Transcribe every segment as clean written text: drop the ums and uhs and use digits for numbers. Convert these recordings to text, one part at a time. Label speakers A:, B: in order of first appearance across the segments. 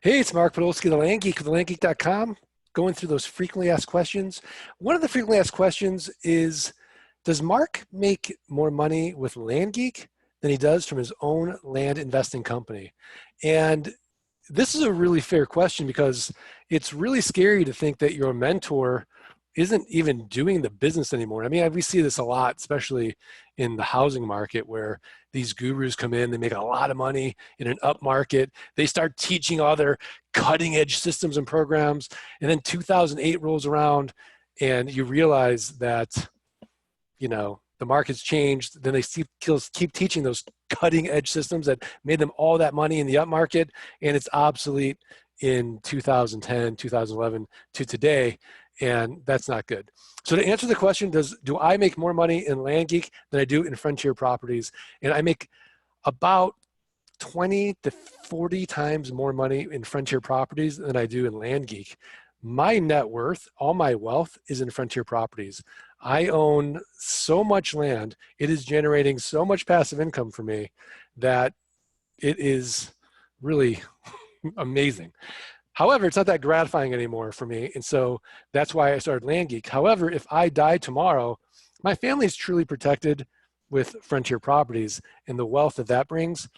A: Hey, it's Mark Podolsky, the Land Geek of thelandgeek.com, going through those frequently asked questions. One of the frequently asked questions is, does Mark make more money with Land Geek than he does from his own land investing company? And this is a really fair question because it's really scary to think that your mentor isn't even doing the business anymore. I mean, we see this a lot, especially in the housing market where these gurus come in, they make a lot of money in an up market. They start teaching all their cutting edge systems and programs. And then 2008 rolls around and you realize that, the market's changed. Then they keep teaching those cutting edge systems that made them all that money in the up market. And it's obsolete in 2010, 2011 to today. And that's not good. So to answer the question, do I make more money in Land Geek than I do in Frontier Properties? And I make about 20 to 40 times more money in Frontier Properties than I do in Land Geek. My net worth, all my wealth is in Frontier Properties. I own so much land. It is generating so much passive income for me that it is really amazing. However, it's not that gratifying anymore for me. And so that's why I started Land Geek. However, if I die tomorrow, my family is truly protected with Frontier Properties and the wealth that brings.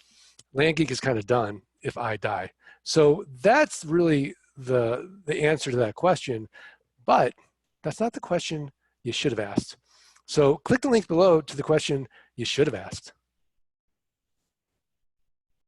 A: Land Geek is kind of done if I die. So that's really the answer to that question. But that's not the question you should have asked. So click the link below to the question you should have asked.